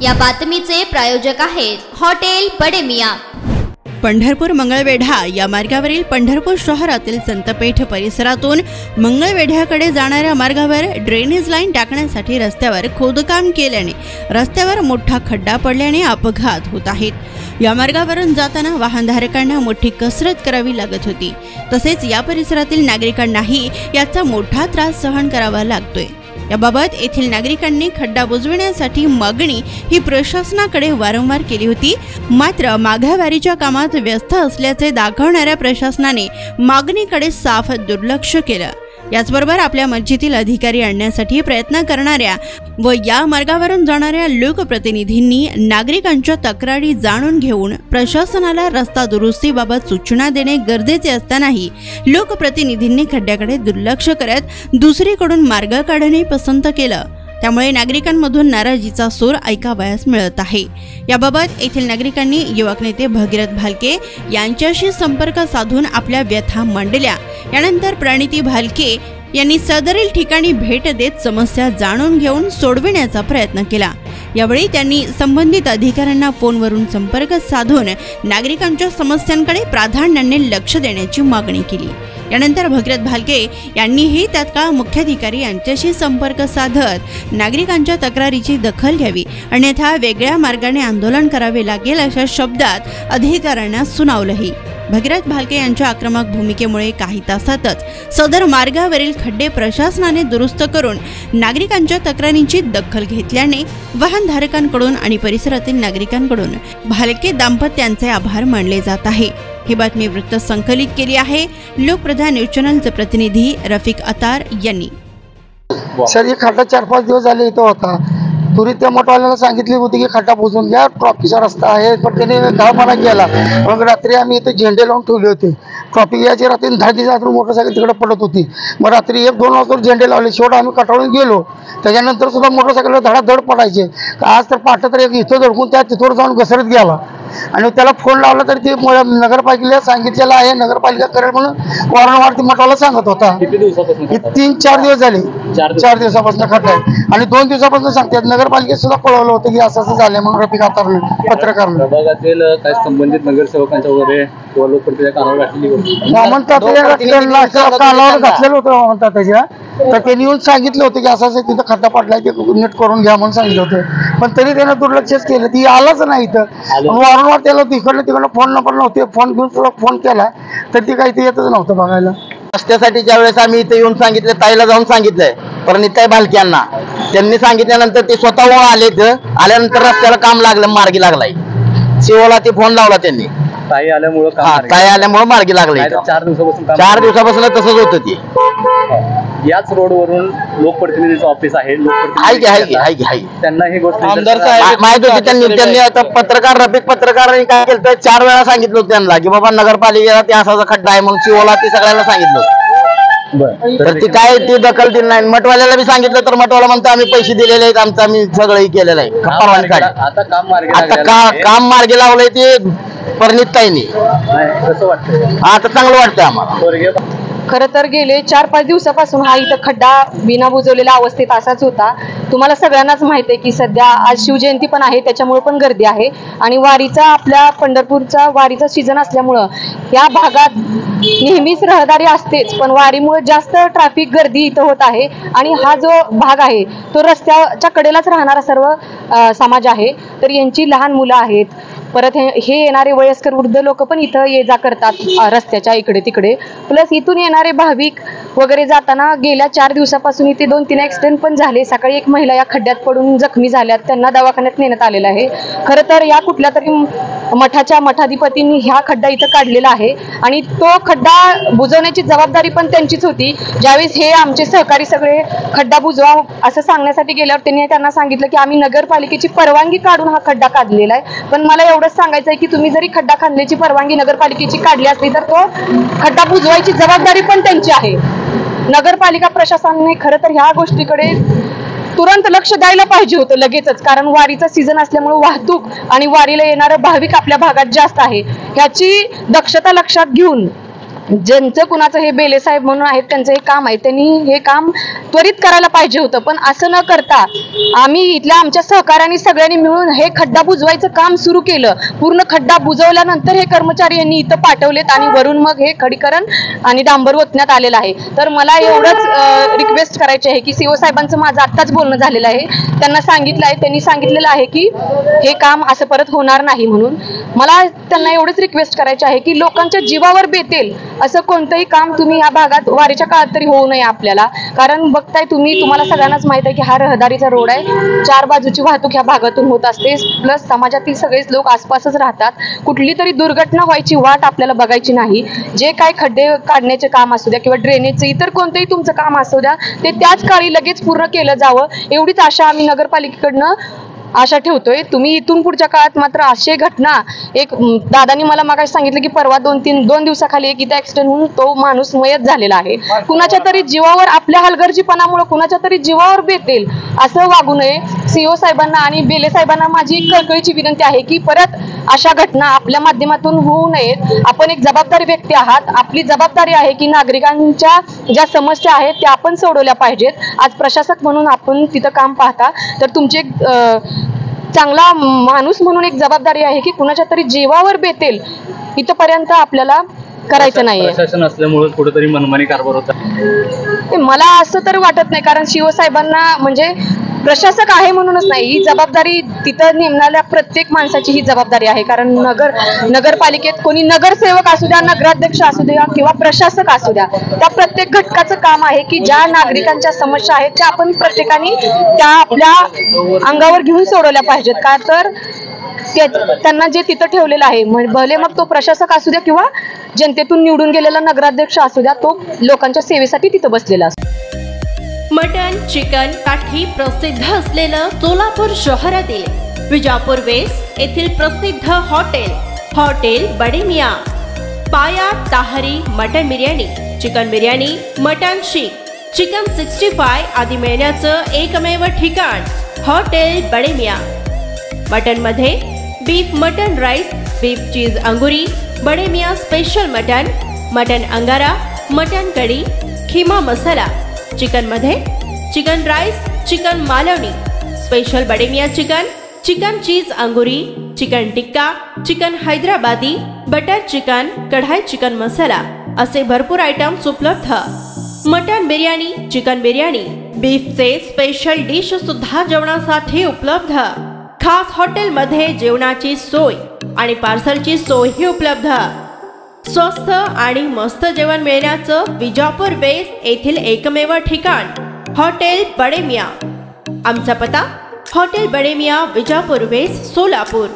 या बातमीचे प्रायोजक आहेत हॉटेल बडे मियां। पंढरपूर मंगळवेढा या मार्गावरील पंढरपूर शहरातील संतपेठ परिसरातून मंगळवेढ्याकडे जाणाऱ्या मार्गावर ड्रेनेज लाईन टाकण्यासाठी रस्त्यावर खोदकाम केल्याने रस्त्यावर मोठा खड्डा पडल्याने अपघात होत आहेत। या मार्गावरून जाताना वाहनधारकांना मोठी कसरत करावी लागत होती, तसेच या परिसरातील नागरिकांनाही याचा मोठा त्रास सहन करावा लागतोय। याबाबत येथील नागरिकांनी खड्डा बुजवण्यासाठी मागणी ही प्रशासनाकडे वारंवार केली होती, मात्र माघावारीच्या कामात व्यस्त असल्याचे दाखवणाऱ्या प्रशासनाने मागणीकडे साफ दुर्लक्ष केलं। याचबरोबर आपल्या मर्जीतील अधिकारी आणण्यासाठी प्रयत्न करणाऱ्या व या मार्गावरून जाणाऱ्या लोकप्रतिनिधींनी नागरिकांच्या तक्रारी जाणून घेऊन प्रशासनाला रस्ता दुरुस्तीबाबत सूचना देणे गरजेचे असतानाही लोकप्रतिनिधींनी खड्ड्याकडे दुर्लक्ष करत दुसरीकडून मार्ग काढणे पसंत केलं। त्यामुळे नागरिकांमधून नाराजीचा सूर ऐकावयास मिळत आहे। याबाबत येथील नागरिकांनी युवक नेते भगीरथ भालके यांच्याशी संपर्क साधून आपल्या व्यथा मांडल्या। यानंतर प्रणिती भालके यांनी सदरील ठिकाणी भेट देत समस्या जाणून घेऊन सोडविण्याचा प्रयत्न केला। यावेळी त्यांनी संबंधित अधिकाऱ्यांना फोनवरून संपर्क साधून नागरिकांच्या समस्यांकडे प्राधान्याने लक्ष देण्याची मागणी केली। यानंतर भगीरथ भालके यांनीही तत्काळ मुख्याधिकारी यांच्याशी संपर्क साधत नागरिकांच्या तक्रारीची दखल घ्यावी, अन्यथा वेगळ्या मार्गाने आंदोलन करावे लागेल अशा शब्दात अधिकाऱ्यांना सुनावलंही। भगीरथ भालके यांच्या आक्रमक भूमिकेमुळे काही तासातच सदर मार्गावरील खड्डे प्रशासनाने दुरुस्त करून नागरिकांच्या तक्रारींची दखल घेतल्याने वाहनधारकांकडून आणि परिसरातील नागरिकांकडून भालके दाम्पत्यांचे आभार मानले जात आहे। ही बातमी वृत्त संकलित केली आहे लोकप्रधान न्यूज चॅनलचे प्रतिनिधी रफिक अतार यांनी। सर, ये खड्डा 4-5 दिवस झाले इथं होता। तुरी त्या मोठवाल्याला सांगितली होती की खड्डा बुजवून घ्या, ट्रॉफीचा रस्ता आहे, पण त्याने धावपणा केला। मग रात्री आम्ही इथे झेंडे लावून ठेवले होते। ट्रॉफी याची रात्री 10 दिवसातून मोटरसायकल तिकडे पडत होती। मग रात्री 1-2 वाजता झेंडे लावले। शेवट आम्ही कटाळून गेलो, त्याच्यानंतर सुद्धा मोटरसायकलला धडाधड पडायचे। आज तर पाठ तर एक इथं धडकून त्या तिथवर जाऊन घसरत गेला आणि त्याला फोन लावला तर ते नगरपालिकेला सांगितलेलं आहे, नगरपालिका करेल म्हणून वारंवार ती मठाला सांगत होता। 3-4 दिवस झाले, 4 दिवसापासून खड्डा आहे आणि 2 दिवसापासून सांगतात। नगरपालिकेत सुद्धा कळवलं होतं की असं झालं म्हणून रफिक अतारने पत्रकारने प्रभागातील काही संबंधित नगरसेवकांच्या वगैरे किंवा लोकप्रतिनिधी कानावर घातलेली होती, म्हणतात कानावर घातलेलं होतं म्हणतात त्याच्या, तर त्यांनी येऊन सांगितलं होतं की असं तिथं खड्डा पडलाय, ते नीट करून घ्या म्हणून सांगितलं होतं, पण तरी त्यानं दुर्लक्षच केलं। ती आलाच नाही इथं। वारंवार त्याला तिकडनं फोन नंबर नव्हते, फोन घेऊन तुला फोन केला तर ती काही ते येतच नव्हतं बघायला। रस्त्यासाठी ज्यावेळेस आम्ही इथे येऊन सांगितलं, ताईला जाऊन सांगितलंय प्रणिताई भालके यांना, त्यांनी सांगितल्यानंतर ते स्वतःहून आल्यानंतर रस्त्याला काम लागलं, मार्गी लागलाय। शिवला ते फोन लावला त्यांनी, ताई आल्यामुळे मार्गी लागलाय। 4 दिवसापासून तसंच होतं ते। याच रोडवरून लोकप्रतिनिधीचं ऑफिस आहे, त्यांना ही गोष्ट माहित होती। त्यांनी आता रफिक पत्रकारांनी काय केलं, 4 वेळा सांगितलं होतं त्यांना की बाबा नगरपालिकेला ते असा खड्डा आहे म्हणून शिवला ते सगळ्यांना सांगितलं होतं। तर ती काय ती दखल दिली नाही। मठवाल्याला बी सांगितलं तर मठवाला म्हणतो आम्ही पैसे दिलेले आहेत, आमचं आम्ही सगळं केलेलं आहे परवानगी काढ। आता काम मार्गी लावलंय ते प्रणिताईंनी। आता चांगलं वाटतं आम्हाला। खरं तर गेले 4-5 दिवसापासून हा इथं खड्डा बिना बुजवलेल्या अवस्थेत असाच होता। तुम्हाला सगळ्यांनाच माहिती आहे की सध्या आज शिवजयंती पण आहे, त्याच्यामुळे पण गर्दी आहे आणि वारीचा आपल्या पंढरपूरचा वारीचा सीझन असल्यामुळं या भागात नेहमीच रहदारी असतेच, पण वारीमुळे जास्त ट्रॅफिक गर्दी इथं होत आहे आणि हा जो भाग आहे तो रस्त्याच्या कडेलाच राहणारा सर्व समाज आहे। तर यांची लहान मुलं आहेत, परत हे येणारे वयस्कर वृद्ध लोक पण इथं ये जा करतात रस्त्याच्या इकडे तिकडे, प्लस इथून येणारे भाविक वगैरे जाताना गेल्या 4 दिवसापासून इथे 2-3 ॲक्सिडेंट पण झाले। सकाळी एक महिला या खड्ड्यात पडून जखमी झाल्यात, त्यांना दवाखान्यात नेण्यात आलेलं आहे। खरं तर या कुठल्या तरी मठाच्या मठाधिपतींनी हा खड्डा इथं काढलेला आहे आणि तो खड्डा बुजवण्याची जबाबदारी पण त्यांचीच होती। ज्यावेळेस हे आमचे सहकारी सगळे खड्डा बुजवा असं सांगण्यासाठी गेल्यावर त्यांना सांगितलं की आम्ही नगरपालिकेची परवानगी काढून हा खड्डा काढलेला आहे, पण मला एवढंच सांगायचं आहे की तुम्ही जरी खड्डा खांदण्याची परवानगी नगरपालिकेची काढली असली तर तो खड्डा बुजवायची जबाबदारी पण त्यांची आहे। नगरपालिका प्रशासनाने खरं तर ह्या गोष्टीकडे तुरंत लक्ष द्यायला पाहिजे होतं लगेचच, कारण वारीचा सीझन असल्यामुळे वाहतूक आणि वारीला येणारे भाविक आपल्या भागात जास्त आहे। ह्याची दक्षता लक्षात घेऊन ज्यांचं कुणाचं हे बेले साहेब म्हणून आहेत त्यांचं हे काम आहे, त्यांनी हे काम त्वरित करायला पाहिजे होतं. पण असं न करता आम्ही इथल्या आमच्या सहकाऱ्यांनी सगळ्यांनी मिळून हे खड्डा बुजवायचं काम सुरू केलं. पूर्ण खड्डा बुजवल्यानंतर हे कर्मचारी यांनी इथं पाठवलेत आणि वरून मग हे खडीकरण आणि डांबर ओतण्यात आलेलं आहे. तर मला एवढंच रिक्वेस्ट करायची आहे की सीओ साहेबांचं माझं आत्ताच बोलणं झालेलं आहे, त्यांना सांगितलं आहे, त्यांनी सांगितलेलं आहे की हे काम असं परत होणार नाही. म्हणून मला त्यांना एवढंच रिक्वेस्ट करायची आहे की लोकांच्या जीवावर बेतेल असं कोणतंही काम तुम्ही ह्या भागात वारीच्या काळात तरी होऊ नये आपल्याला. कारण बघताय तुम्हाला सगळ्यांनाच माहित आहे की हा रहदारीचा रोड आहे, 4 बाजूची वाहतूक ह्या भागातून होत असते, प्लस समाजातील सगळेच लोक आसपासच राहतात. कुठली तरी दुर्घटना व्हायची वाट आपल्याला बघायची नाही. जे काय खड्डे काढण्याचे काम असू द्या किंवा ड्रेनेजचं इतर कोणतंही तुमचं काम असू द्या ते त्याच काळी लगेच पूर्ण केलं जावं एवढीच आशा आम्ही नगरपालिकेकडनं आशा ठेवतोय. तुम्ही इथून पुढच्या काळात मात्र अशी घटना, एक दादानी मला मागाशी सांगितलं की परवा 2 दिवसाखाली एक इथं ऍक्सिडेंट होऊन तो माणूस मयत झालेला आहे. कुणाच्या तरी जीवावर, आपल्या हलगर्जीपणामुळे कुणाच्या तरी जीवावर बेतेल असं वागू नये. सीओ साहेबांना आणि बेले साहेबांना माझी कळकळीची विनंती आहे की परत अशा घटना आपल्या माध्यमातून होऊ नयेत. आपण एक जबाबदारी व्यक्ती आहात, आपली जबाबदारी आहे की नागरिकांच्या ज्या समस्या आहेत त्या आपण सोडवल्या पाहिजेत. आज प्रशासक म्हणून आपण तिथं काम पाहता, तर तुमची एक चांगला माणूस म्हणून एक जबाबदारी आहे की कुणाच्या तरी जीवावर बेतेल इथपर्यंत आपल्याला करायचं नाहीये. प्रशासन असल्यामुळे कुठेतरी मनमानी कारभार होता मला असं तर वाटत नाही, कारण सीओ साहेबांना म्हणजे प्रशासक आहे म्हणूनच नाही, ही जबाबदारी तिथं नेमणाऱ्या प्रत्येक माणसाची ही जबाबदारी आहे. कारण नगरपालिकेत कोणी नगरसेवक असू द्या, नगराध्यक्ष असू द्या किंवा प्रशासक असू द्या, त्या प्रत्येक घटकाचं काम आहे की ज्या नागरिकांच्या समस्या आहेत त्या आपण प्रत्येकाने त्या आपल्या अंगावर घेऊन सोडवल्या पाहिजेत. का तर त्यांना जे तिथं ठेवलेलं आहे, भले मग तो प्रशासक असू द्या किंवा जनतेतून निवडून गेलेला नगराध्यक्ष असू द्या, तो लोकांच्या सेवेसाठी तिथं बसलेला असतो. मटन चिकन साठी प्रसिद्ध असलेलं सोलापूर शहरातील विजापूर वेस्ट येथील प्रसिद्ध हॉटेल बडे मियां. पाया ताहरी mutton biryani, chicken biryani, mutton seekh, chicken 65 आदी मिळण्याचं एकमेव ठिकाण हॉटेल बडे मियां. मटन मध्ये beef mutton rice, beef cheese angoori, Bade Miyan special mutton angara, mutton kadhi, keema masala. Chicken मध्ये chicken rice, chicken Malvani, special Bade Miyan chicken cheese angoori, chicken tikka, chicken Hyderabadi, butter chicken, kadai chicken masala असे भरपूर आयटम्स उपलब्ध. मटन बिर्याणी, चिकन बिर्याणी, बीफचे स्पेशल डिश सुद्धा जेवणासाठी उपलब्ध. खास हॉटेलमध्ये जेवणाची सोय आणि पार्सलची सोयही उपलब्ध. स्वस्त आणि मस्त जेवण मिळण्याचं विजापूर वेस्ट येथील एकमेव ठिकाण हॉटेल बडे मियां. आमचा पत्ता हॉटेल बडे मियां, विजापूर वेस्ट, सोलापूर.